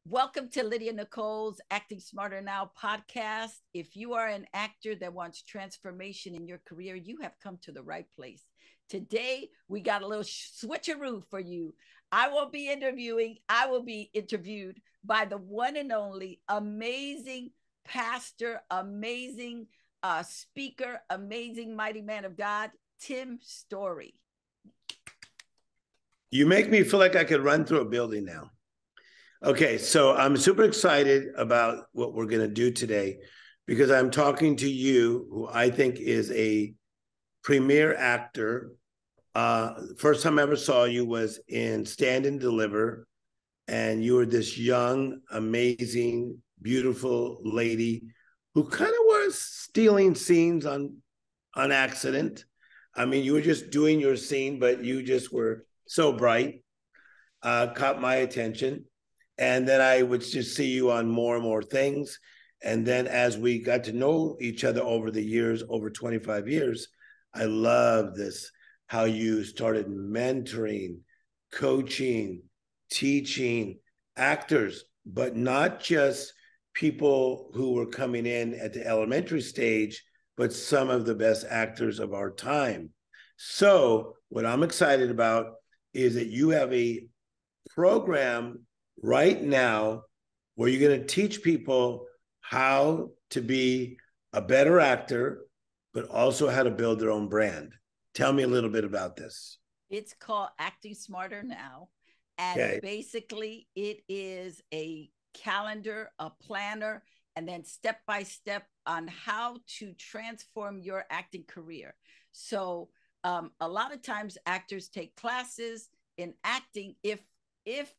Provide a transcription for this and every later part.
Welcome to Lydia Nicole's Acting Smarter Now podcast. If you are an actor that wants transformation in your career, you have come to the right place. Today, we got a little switcheroo for you. I will be interviewed by the one and only amazing pastor, amazing speaker, amazing mighty man of God, Tim Story. You make me feel like I could run through a building now. Okay, so I'm super excited about what we're going to do today because I'm talking to you, who I think is a premier actor. First time I ever saw you was in Stand and Deliver, and you were this young, amazing, beautiful lady who kind of was stealing scenes on accident. I mean, you were just doing your scene, but you just were so bright, caught my attention. And then I would just see you on more and more things. And then as we got to know each other over the years, over 25 years, I love this, how you started mentoring, coaching, teaching actors, but not just people who were coming in at the elementary stage, but some of the best actors of our time. So what I'm excited about is that you have a program right now where you're going to teach people how to be a better actor, but also how to build their own brand. Tell me a little bit about this. It's called Acting Smarter Now. And basically, it is a calendar, a planner, and then step by step on how to transform your acting career. So a lot of times actors take classes in acting if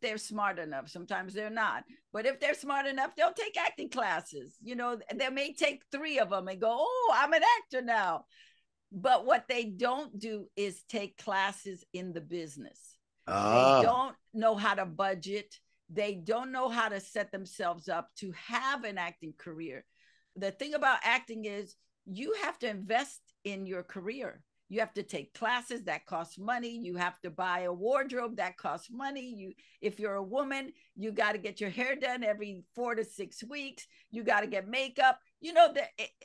they're smart enough. Sometimes they're not, but if they're smart enough, they'll take acting classes. You know, they may take 3 of them and go, oh, I'm an actor now. But what they don't do is take classes in the business. They don't know how to budget. They don't know how to set themselves up to have an acting career. The thing about acting is you have to invest in your career. You have to take classes that cost money. You have to buy a wardrobe that costs money. If you're a woman, you got to get your hair done every 4 to 6 weeks. You got to get makeup. You know,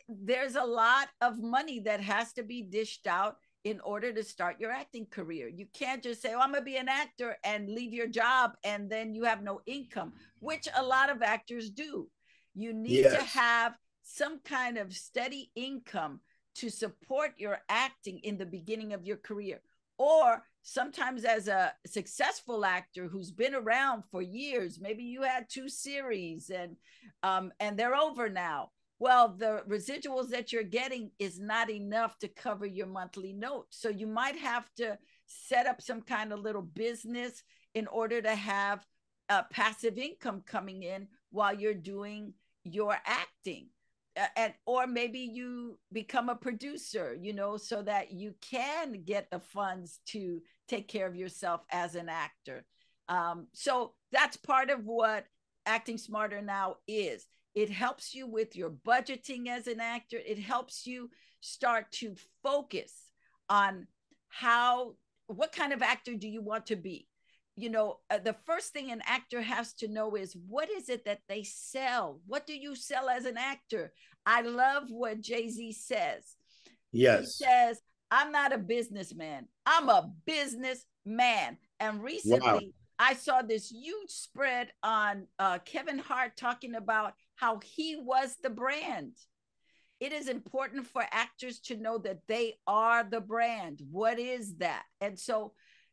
there's a lot of money that has to be dished out in order to start your acting career. You can't just say, oh, I'm going to be an actor and leave your job and then you have no income, which a lot of actors do. You need to have some kind of steady income to support your acting in the beginning of your career. Or sometimes as a successful actor who's been around for years, maybe you had 2 series and they're over now. Well, the residuals that you're getting is not enough to cover your monthly note. So you might have to set up some kind of little business in order to have a passive income coming in while you're doing your acting. Or maybe you become a producer, you know, so that you can get the funds to take care of yourself as an actor. So that's part of what Acting Smarter Now is. It helps you with your budgeting as an actor. It helps you start to focus on what kind of actor do you want to be? You know, the first thing an actor has to know is what is it that they sell? What do you sell as an actor? I love what Jay-Z says. Yes. He says, I'm not a businessman. I'm a businessman. And recently, I saw this huge spread on Kevin Hart talking about how he was the brand. It is important for actors to know that they are the brand. What is that? And so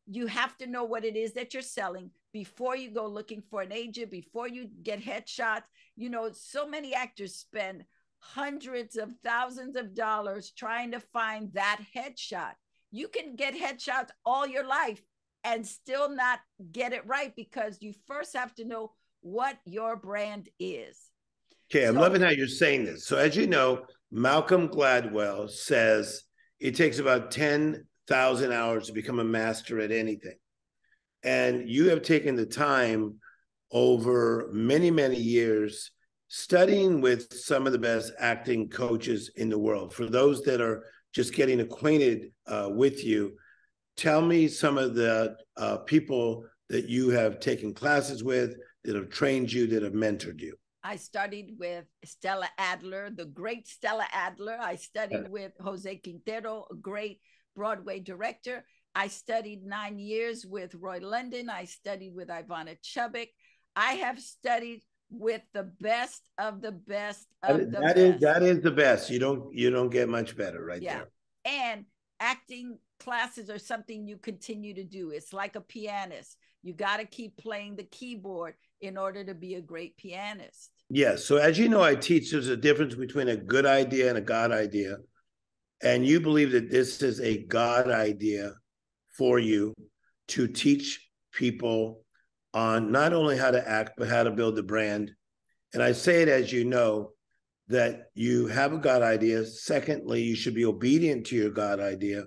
you have to know what it is that you're selling before you go looking for an agent, before you get headshots. You know, so many actors spend hundreds of thousands of dollars trying to find that headshot. You can get headshots all your life and still not get it right because you first have to know what your brand is. Okay, I'm loving how you're saying this. So as you know, Malcolm Gladwell says it takes about 10,000 hours to become a master at anything. And you have taken the time over many, many years studying with some of the best acting coaches in the world. For those that are just getting acquainted with you, tell me some of the people that you have taken classes with, that have trained you, that have mentored you? I studied with Stella Adler, the great Stella Adler. I studied with Jose Quintero, a great Broadway director. I studied 9 years with Roy London. I studied with Ivana Chubbuck. I have studied with the best of the best of the best. That is the best. You don't get much better right there. And acting classes are something you continue to do. It's like a pianist. You got to keep playing the keyboard in order to be a great pianist. Yes. So as you know, I teach there's a difference between a good idea and a God idea. And you believe that this is a God idea for you to teach people on not only how to act, but how to build the brand. And I say it, as you know, that you have a God idea. Secondly, you should be obedient to your God idea.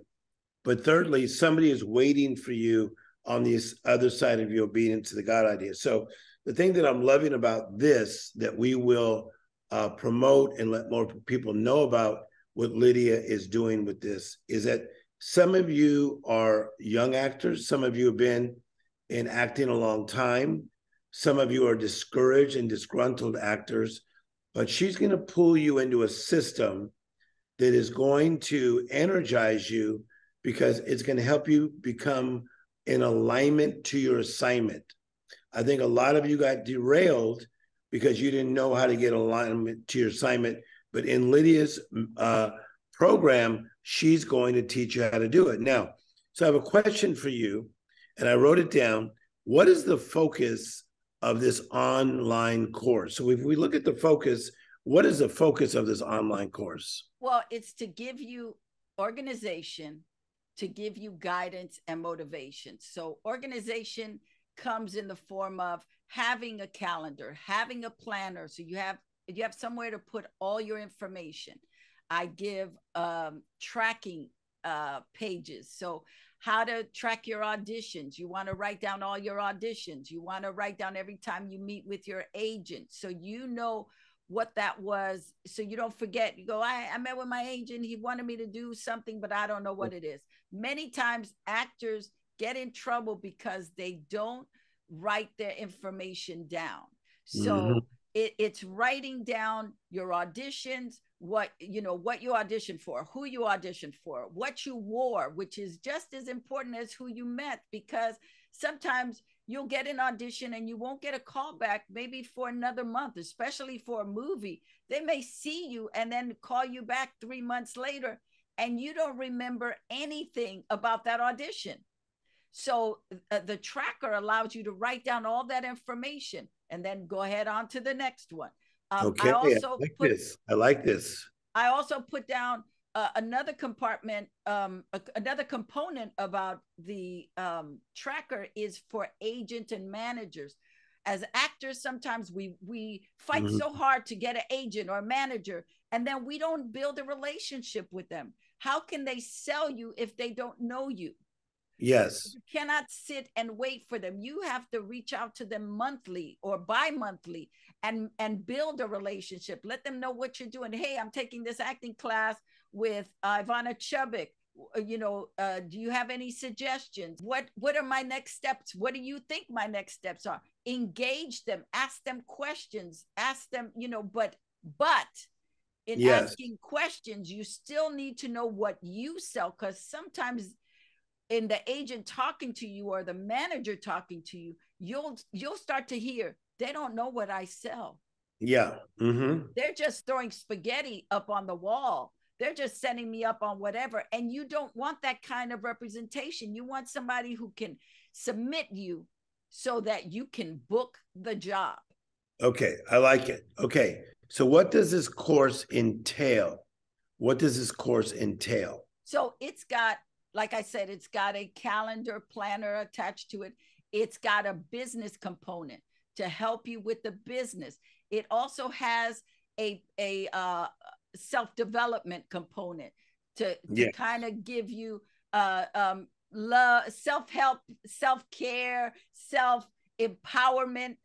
But thirdly, somebody is waiting for you on the other side of your obedience to the God idea. So the thing that I'm loving about this, that we will promote and let more people know about what Lydia is doing with this, is that some of you are young actors. Some of you have been in acting a long time. Some of you are discouraged and disgruntled actors, but she's going to pull you into a system that is going to energize you, because it's going to help you become in alignment to your assignment. I think a lot of you got derailed because you didn't know how to get alignment to your assignment. But in Lydia's program, she's going to teach you how to do it. Now, so I have a question for you, and I wrote it down. What is the focus of this online course? So if we look at the focus, what is the focus of this online course? Well, it's to give you organization, to give you guidance and motivation. So organization comes in the form of having a calendar, having a planner. So you have somewhere to put all your information. I give tracking pages. So how to track your auditions. You want to write down all your auditions. You want to write down every time you meet with your agent, so you know what that was, so you don't forget. You go, I met with my agent, he wanted me to do something, but I don't know what it is. Many times actors get in trouble because they don't write their information down. So it's writing down your auditions, what you auditioned for, who you auditioned for, what you wore, which is just as important as who you met, because sometimes you'll get an audition and you won't get a call back maybe for another month, especially for a movie. They may see you and then call you back 3 months later, and you don't remember anything about that audition. So the tracker allows you to write down all that information and then go ahead on to the next one. Okay, I like this. I also put down another compartment, another component about the tracker is for agent and managers. As actors, sometimes we fight so hard to get an agent or a manager, and then we don't build a relationship with them. How can they sell you if they don't know you? Yes. You cannot sit and wait for them. You have to reach out to them monthly or bi-monthly and build a relationship. Let them know what you're doing. Hey, I'm taking this acting class with Ivana Chubbuck. Do you have any suggestions? What are my next steps? What do you think my next steps are? Engage them, ask them questions, ask them, but in asking questions, you still need to know what you sell, because sometimes in the agent talking to you or the manager talking to you, you'll start to hear, they don't know what I sell. Yeah. They're just throwing spaghetti up on the wall. They're just sending me up on whatever. And you don't want that kind of representation. You want somebody who can submit you so that you can book the job. Okay, I like it. Okay, so what does this course entail? So it's got, like I said, it's got a calendar planner attached to it. It's got a business component to help you with the business. It also has a self-development component to kind of give you love, self-help, self-care, self-empowerment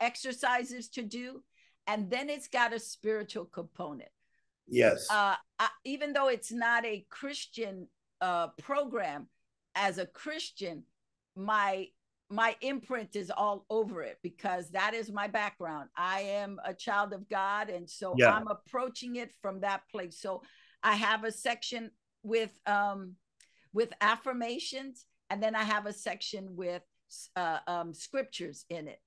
exercises to do. And then it's got a spiritual component. Yes. Even though it's not a Christian program, as a Christian, my my imprint is all over it because that is my background. I am a child of God, and so I'm approaching it from that place. So I have a section with affirmations, and then I have a section with scriptures in it.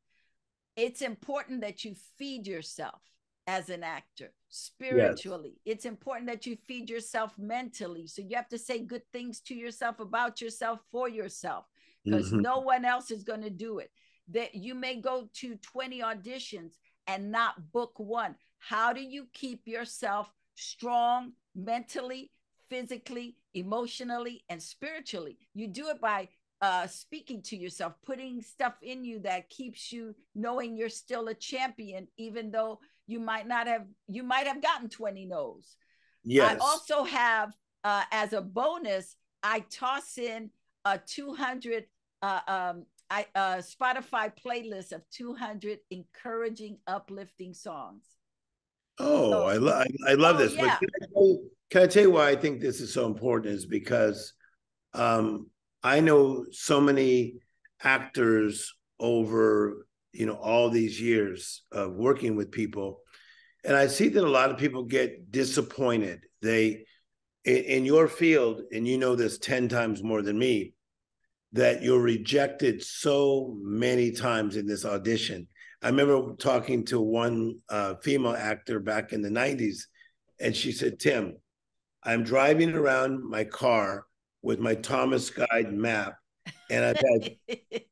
It's important that you feed yourself as an actor spiritually. It's important that you feed yourself mentally. So you have to say good things to yourself, about yourself, for yourself, because no one else is going to do it. That you may go to 20 auditions and not book one. How do you keep yourself strong mentally, physically, emotionally, and spiritually? You do it by speaking to yourself, putting stuff in you that keeps you knowing you're still a champion, even though you might have gotten 20 no's. Yes. I also have, as a bonus, I toss in a 200 Spotify playlist of 200 encouraging, uplifting songs. Oh, so, I love this. Yeah. But can I tell you why I think this is so important? Is because I know so many actors over, all these years of working with people. And I see that a lot of people get disappointed. They, in your field, and you know this 10 times more than me, that you're rejected so many times in this audition. I remember talking to one female actor back in the 90s, and she said, Tim, I'm driving around my car with my Thomas Guide map, and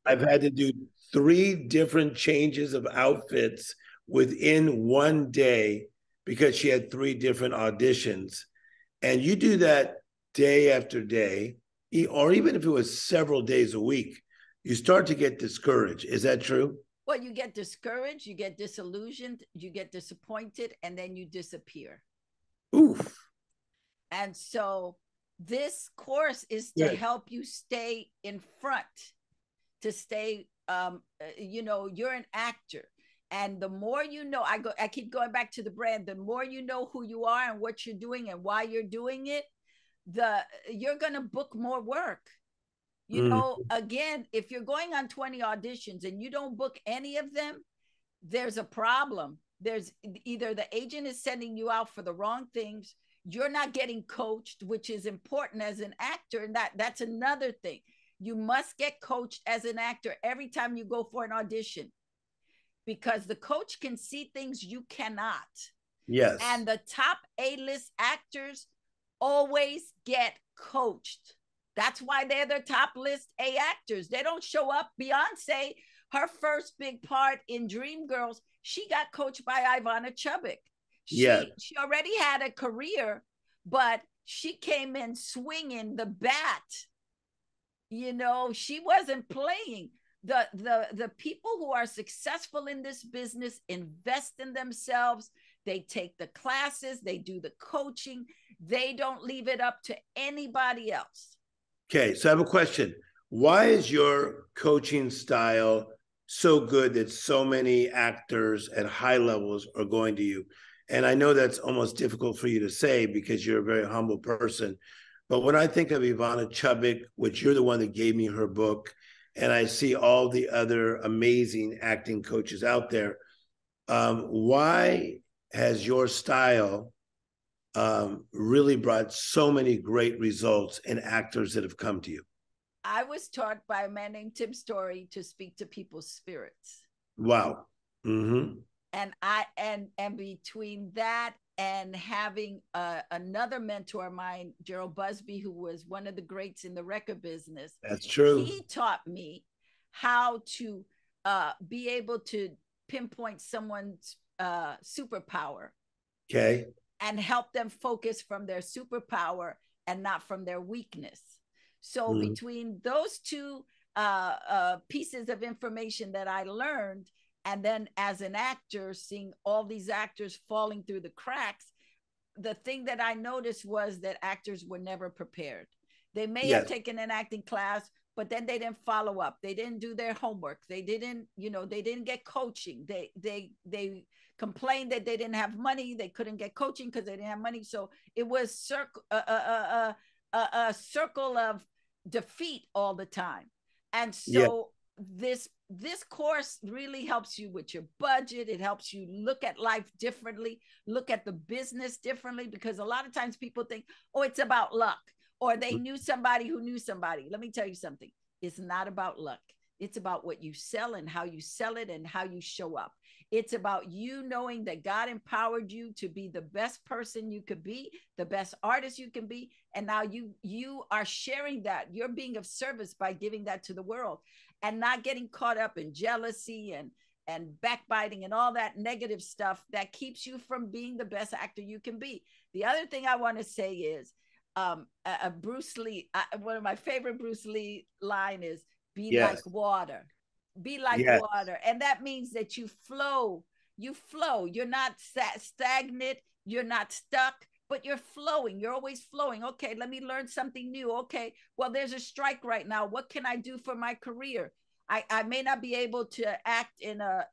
I've had to do 3 different changes of outfits within one day because she had 3 different auditions. And you do that day after day, or even if it was several days a week, you start to get discouraged. Is that true? Well, you get discouraged, you get disillusioned, you get disappointed, and then you disappear. Oof. And so this course is to help you stay in front, to stay, you're an actor. And the more you know, I keep going back to the brand, the more you know who you are and what you're doing and why you're doing it, you're going to book more work. Again, if you're going on 20 auditions and you don't book any of them, there's a problem. There's either the agent is sending you out for the wrong things, you're not getting coached, which is important as an actor. And that's another thing. You must get coached as an actor every time you go for an audition, because the coach can see things you cannot. Yes. And the top A-list actors always get coached. That's why they're the top list A actors. They don't show up. Beyonce, her first big part in Dreamgirls, she got coached by Ivana Chubbuck. She already had a career, but she came in swinging the bat. She wasn't playing. The people who are successful in this business invest in themselves. They take the classes, they do the coaching. They don't leave it up to anybody else. Okay, so I have a question. Why is your coaching style so good that so many actors at high levels are going to you? And I know that's almost difficult for you to say because you're a very humble person. But when I think of Ivana Chubbuck, which you're the one that gave me her book, and I see all the other amazing acting coaches out there, why has your style really brought so many great results in actors that have come to you? I was taught by a man named Tim Story to speak to people's spirits. Wow. Mm-hmm. And between that and having another mentor of mine, Gerald Busby, who was one of the greats in the record business. That's true. He taught me how to be able to pinpoint someone's superpower. Okay. And help them focus from their superpower and not from their weakness. So between those 2 pieces of information that I learned, and then as an actor, seeing all these actors falling through the cracks, the thing that I noticed was that actors were never prepared. They may have taken an acting class, but then they didn't follow up. They didn't do their homework. They didn't get coaching. They complained that they didn't have money. They couldn't get coaching because they didn't have money. So it was a circle of defeat all the time. And so this course really helps you with your budget. It helps you look at life differently, look at the business differently, because a lot of times people think, oh, it's about luck, or they knew somebody who knew somebody. Let me tell you something. It's not about luck. It's about what you sell and how you sell it and how you show up. It's about you knowing that God empowered you to be the best person you could be, the best artist you can be. And now you are sharing that. You're being of service by giving that to the world, and not getting caught up in jealousy and backbiting and all that negative stuff that keeps you from being the best actor you can be. The other thing I want to say is, Bruce Lee, one of my favorite Bruce Lee line is, be like water. Be like water. And that means that you flow. You're not stagnant. You're not stuck, but you're flowing. You're always flowing. Okay, let me learn something new. Okay, well, there's a strike right now. What can I do for my career? I may not be able to act in a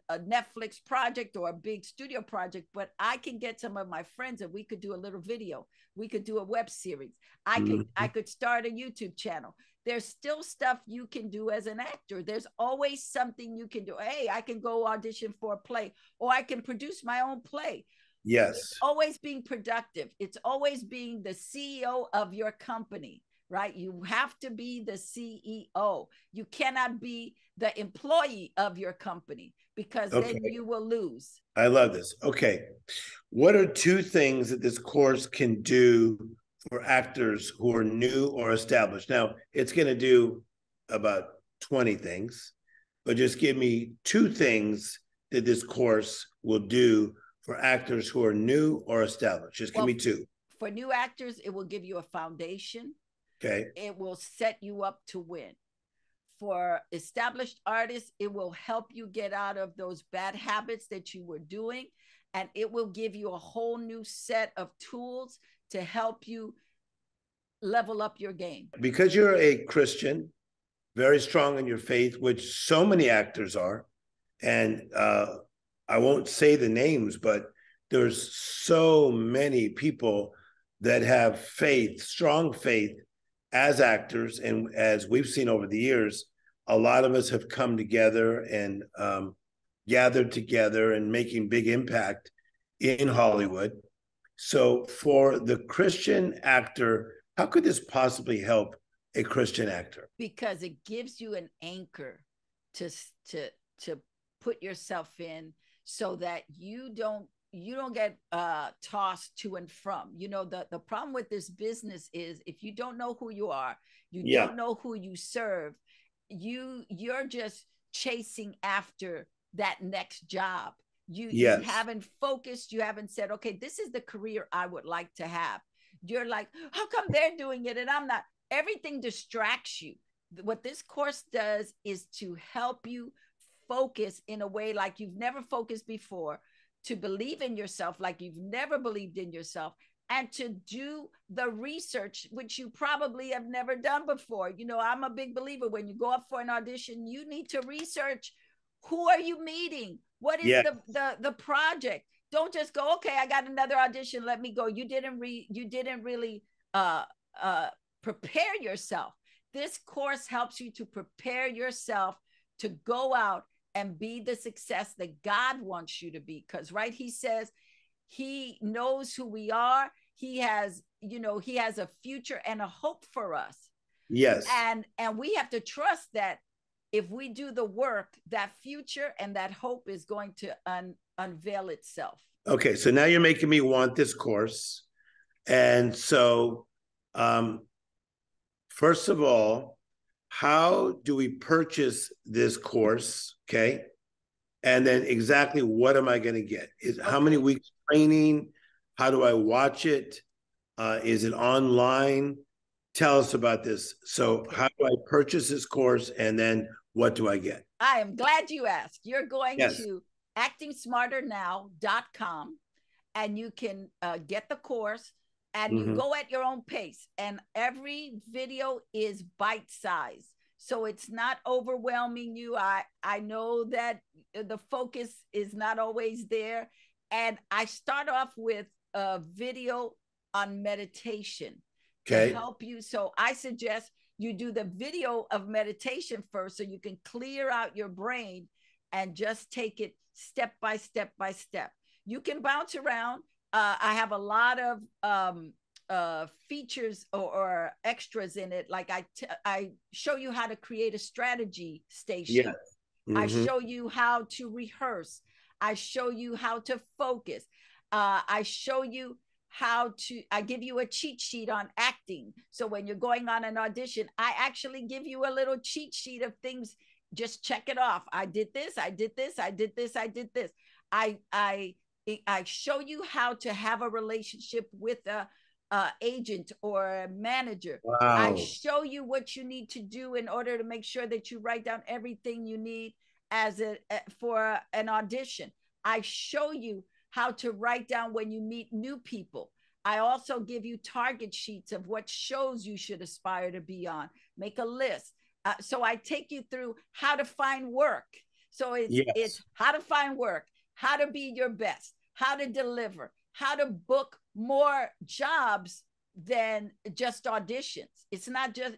Netflix project or a big studio project, but I can get some of my friends and we could do a little video. We could do a web series. I could start a YouTube channel. There's still stuff you can do as an actor. There's always something you can do. Hey, I can go audition for a play, or I can produce my own play. Yes. It's always being productive. It's always being the CEO of your company, right? You have to be the CEO. You cannot be the employee of your company, because then you will lose. I love this. Okay. What are two things that this course can do for actors who are new or established? Now, it's going to do about 20 things, but just give me two things that this course will do for actors who are new or established. Just give me two. For new actors, it will give you a foundation. Okay. It will set you up to win. For established artists, it will help you get out of those bad habits that you were doing, and it will give you a whole new set of tools to help you level up your game. Because you're a Christian, very strong in your faith, which so many actors are, and I won't say the names, but there's so many people that have faith, strong faith as actors. And as we've seen over the years, a lot of us have come together and gathered together and making big impact in Hollywood. So for the Christian actor, how could this possibly help a Christian actor? Because it gives you an anchor to put yourself in, so that you don't get tossed to and from. You know, the problem with this business is, if you don't know who you are, you don't know who you serve, you're just chasing after that next job. You haven't focused. You haven't said, okay, this is the career I would like to have. You're like, how come they're doing it and I'm not? Everything distracts you. What this course does is to help you focus in a way like you've never focused before, to believe in yourself like you've never believed in yourself, and to do the research, which you probably have never done before. You know, I'm a big believer, when you go up for an audition, you need to research, who are you meeting? What is the project? Don't just go, okay, I got another audition, let me go. You didn't really prepare yourself. This course helps you to prepare yourself to go out and be the success that God wants you to be. Because, right, he says he knows who we are. He has a future and a hope for us. Yes. And we have to trust that if we do the work, that future and that hope is going to unveil itself. Okay, so now you're making me want this course. And so, first of all, how do we purchase this course? Okay. And then exactly what am I going to get? How many weeks training? How do I watch it? Is it online? Tell us about this. So how do I purchase this course? And then what do I get? I am glad you asked. You're going to actingsmarternow.com, and you can get the course, and you go at your own pace. And every video is bite-sized, so it's not overwhelming you. I know that the focus is not always there. And I start off with a video on meditation to help you. So I suggest you do the video of meditation first so you can clear out your brain and just take it step by step by step. You can bounce around. I have a lot of features or extras in it. Like I show you how to create a strategy station. Yes. I show you how to rehearse. I show you how to focus. I show you I give you a cheat sheet on acting. So when you're going on an audition, I actually give you a little cheat sheet of things. Just check it off. I did this, I did this, I did this, I did this. I show you how to have a relationship with a agent or a manager. Wow. I show you what you need to do in order to make sure that you write down everything you need for an audition. I show you how to write down when you meet new people. I also give you target sheets of what shows you should aspire to be on. Make a list. So I take you through how to find work. So it's how to find work, how to be your best, how to deliver, how to book more jobs than just auditions. It's not just,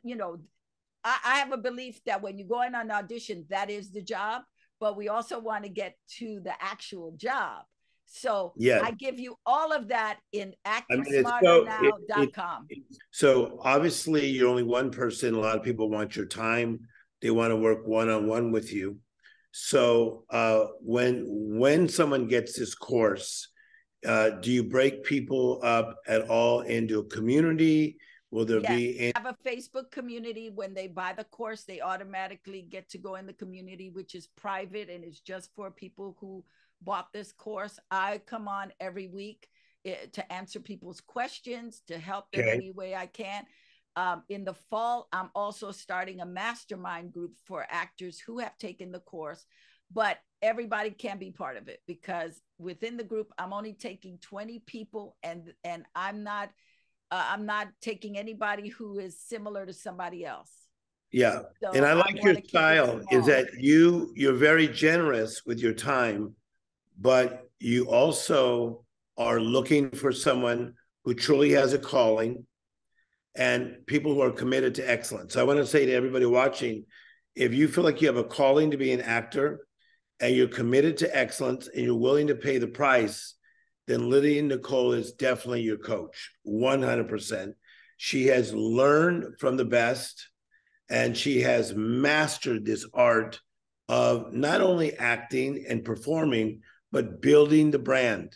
I have a belief that when you go in an audition, that is the job, but we also want to get to the actual job. So I give you all of that in actingsmarternow.com. So obviously you're only one person. A lot of people want your time. They want to work one-on-one with you. So when someone gets this course, do you break people up at all into a community? Will there be have a Facebook community? When they buy the course, they automatically get to go in the community, which is private and it's just for people who bought this course. I come on every week to answer people's questions, to help them any way I can. In the fall, I'm also starting a mastermind group for actors who have taken the course, but everybody can be part of it because within the group, I'm only taking 20 people and I'm not taking anybody who is similar to somebody else. Yeah. So and I like your style is that you're very generous with your time, but you also are looking for someone who truly has a calling and people who are committed to excellence. So I want to say to everybody watching, if you feel like you have a calling to be an actor and you're committed to excellence and you're willing to pay the price, then Lydia Nicole is definitely your coach, 100%. She has learned from the best and she has mastered this art of not only acting and performing, but building the brand.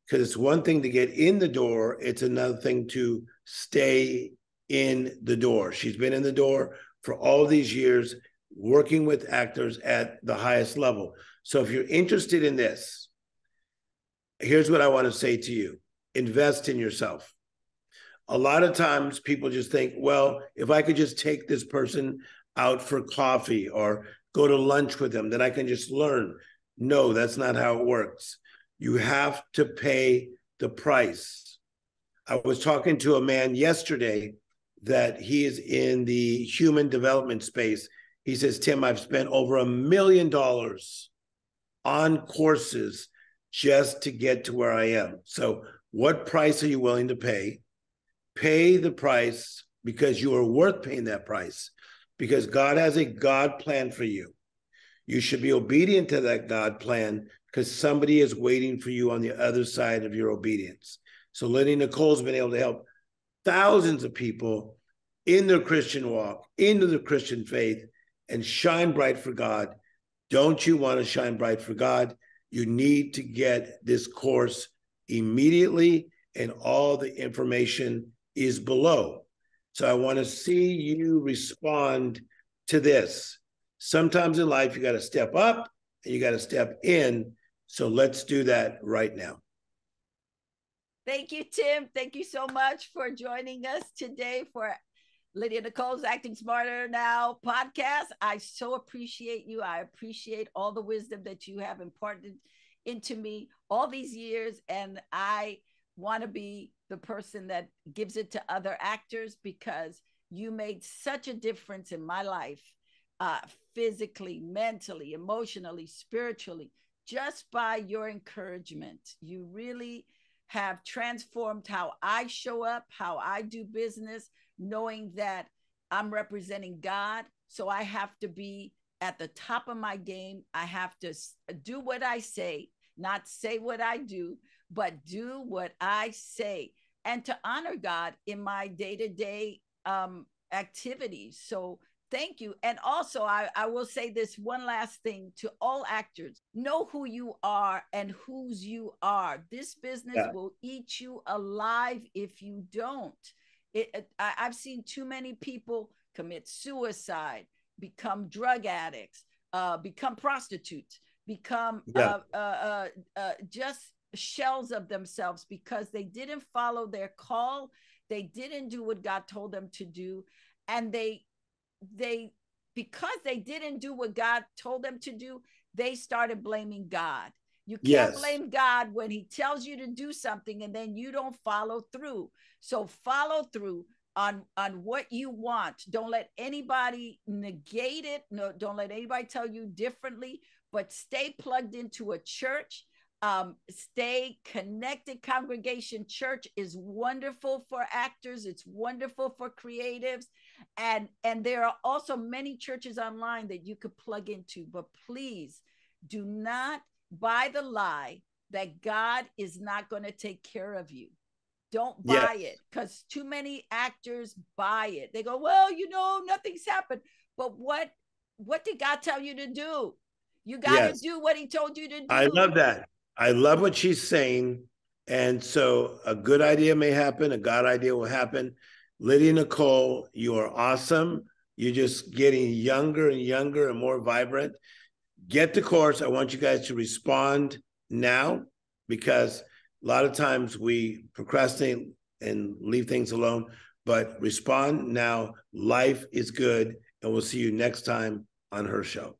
Because it's one thing to get in the door, it's another thing to stay in the door. She's been in the door for all these years, working with actors at the highest level. So if you're interested in this, here's what I want to say to you. Invest in yourself. A lot of times people just think, well, if I could just take this person out for coffee or go to lunch with them, then I can just learn. No, that's not how it works. You have to pay the price. I was talking to a man yesterday that he is in the human development space. He says, Tim, I've spent over $1 million on courses just to get to where I am. So what price are you willing to pay? Pay the price because you are worth paying that price, because God has a God plan for you. You should be obedient to that God plan because somebody is waiting for you on the other side of your obedience. So Lydia Nicole's been able to help thousands of people in their Christian walk, into the Christian faith, and shine bright for God. Don't you want to shine bright for God? You need to get this course immediately, and all the information is below. So I want to see you respond to this. Sometimes in life, you got to step up and you got to step in. So let's do that right now. Thank you, Tim. Thank you so much for joining us today for Lydia Nicole's Acting Smarter Now podcast. I so appreciate you. I appreciate all the wisdom that you have imparted into me all these years. And I want to be the person that gives it to other actors because you made such a difference in my life, physically, mentally, emotionally, spiritually, just by your encouragement. You really have transformed how I show up, how I do business, knowing that I'm representing God. So I have to be at the top of my game. I have to do what I say, not say what I do, but do what I say, and to honor God in my day-to-day activities. So thank you. And also, I will say this one last thing to all actors: know who you are and whose you are. This business will eat you alive if you don't. I've seen too many people commit suicide, become drug addicts, become prostitutes, become just shells of themselves because they didn't follow their call. They didn't do what God told them to do. And they because they didn't do what God told them to do, they started blaming God. You can't blame God when he tells you to do something and then you don't follow through. So follow through on what you want. Don't let anybody negate it. No, don't let anybody tell you differently, but stay plugged into a church. Stay connected. Congregation church is wonderful for actors. It's wonderful for creatives. And there are also many churches online that you could plug into, but please do not buy the lie that God is not going to take care of you. Don't buy it, because too many actors buy it. They go, well, nothing's happened. But what did God tell you to do? You got to do what he told you to do. I love that. I love what she's saying. And so a good idea may happen. A God idea will happen. Lydia Nicole, you are awesome. You're just getting younger and younger and more vibrant. Get the course. I want you guys to respond now, because a lot of times we procrastinate and leave things alone, but respond now. Life is good. And we'll see you next time on her show.